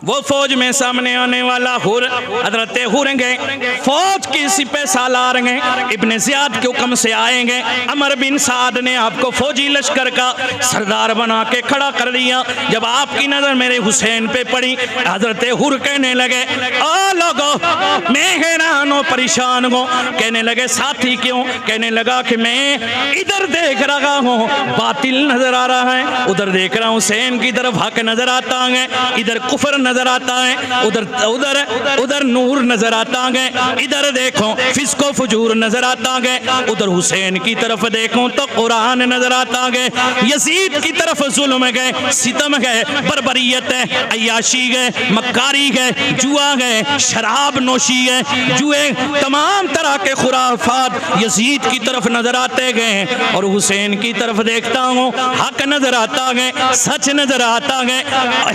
वो फौज में सामने आने वाला हुर हजरत हुर गए, फौज की सिपह सालार गए, इब्ने ज़ियाद के हुक्म से आएंगे। अमर बिन साद ने आपको फौजी लश्कर का सरदार बना के खड़ा कर दिया। जब आपकी नजर मेरे हुसैन पे पड़ी, हजरत हुर कहने लगे, ओ लोगो मैं हैरान हो, परेशान हो। कहने लगे साथी क्यों? कहने लगा कि मैं इधर देख रहा हूँ बातिल नजर आ रहा है, उधर देख रहा हूँ हुसैन की तरफ हक नजर आता है, इधर कुफर नजर आता है, उधर उधर उधर नूर नजर आता है, इधर देखो फिस्को फजूर नजर आता है, उधर हुसैन की तरफ देखो तो कुरान नजर आता है। यजीद की तरफ जुल्म गए, सितम गए, बर्बरियत है, अय्याशी गए, मक्कारी गए, जुआ गए, शराब नोशी है, जुए, तमाम तरह के खुराफात यजीद की तरफ नजर आते गए। और हुसैन की तरफ देखता हूँ हक नजर आता है, सच नजर आता है,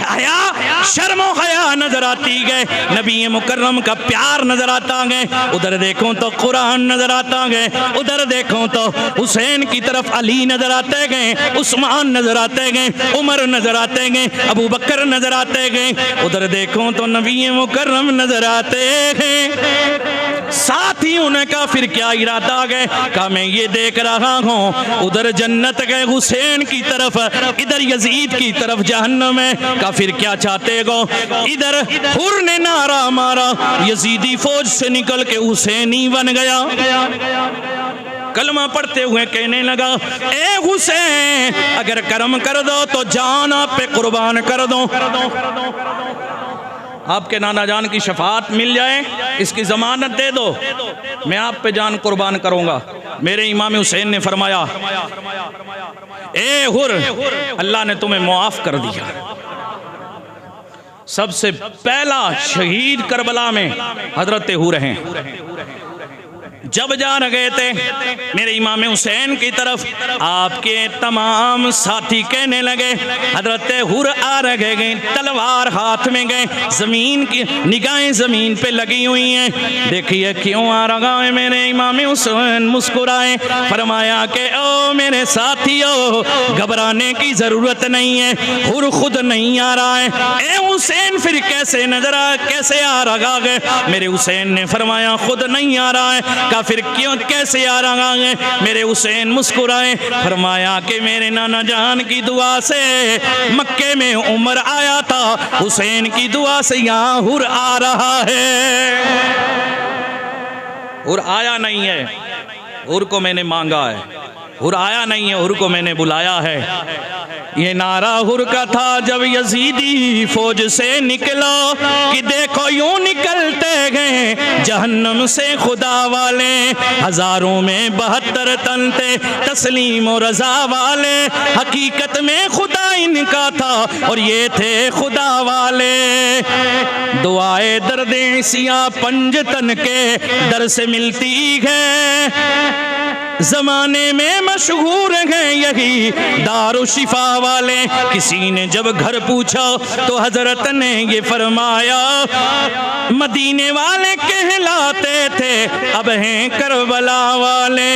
हया शर्मो हया नजर आती है, नबी मुकर्रम का प्यार नजर आता है। उधर देखो तो कुरान नजर आता है, उधर देखो तो हुसैन की तरफ अली नजर आते गए, उस्मान नजर आते गए, उमर नजर आते गए, अबू बकर नजर आते गए, उधर देखो तो नबी मुकर्रम नजर आते गए। साथ ही उनका फिर क्या इरादा है? कहा मैं ये देख रहा हूँ उधर जन्नत गए हुसैन की तरफ, इधर यजीद की तरफ जहन्नम है। कहा फिर क्या चाहते हो? इधर हुर ने नारा मारा, यजीदी फौज से निकल के हुसैनी बन गया। कलमा पढ़ते हुए कहने लगा, ए हुसैन अगर कर्म कर दो तो जान आप पे कुर्बान कर दो, आपके नाना जान की शफात मिल जाए, इसकी जमानत दे दो, मैं आप पे जान कुर्बान करूंगा। मेरे इमाम हुसैन ने फरमाया, ए हुर अल्लाह ने तुम्हें मुआफ कर दिया। सबसे पहला शहीद करबला में हजरत हुर हैं। जब जा गए थे मेरे इमाम हुसैन की तरफ, आपके तमाम साथी कहने लगे, हजरत हुर आ रहे गए, तलवार हाथ में गए, जमीन की निगाहें जमीन पे लगी हुई हैं। देखिए क्यों आ रहा है? मेरे इमाम हुसैन मुस्कुराए, फरमाया कि ओ मेरे साथियों घबराने की जरूरत नहीं है, हुर खुद नहीं आ रहा है। ए हुसैन फिर कैसे आ रहा है? मेरे हुसैन ने फरमाया खुद नहीं आ रहा है। का फिर क्यों कैसे आ रहा है? मेरे हुसैन मुस्कुराए, फरमाया कि मेरे नाना जान की दुआ से मक्के में उमर आया था, हुसैन की दुआ से यहाँ हुर आ रहा है। हुर आया नहीं है, हुर को मैंने मांगा है, हुर आया नहीं है, हुर को मैंने बुलाया है। ये नारा हुर का था जब यजीदी फौज से निकलो कि देखो यूं निकलते गए जहन्नम से खुदा वाले, हजारों में 72 तन थे तस्लीम और रजा वाले, हकीकत में खुदा इनका था और ये थे खुदा वाले। दुआए दर्दे सिया पंजतन के दर से मिलती है, जमाने में मशहूर हैं यही दारू शिफा वाले। किसी ने जब घर पूछा तो हजरत ने ये फरमाया, मदीने वाले कहलाते थे अब हैं करबला वाले।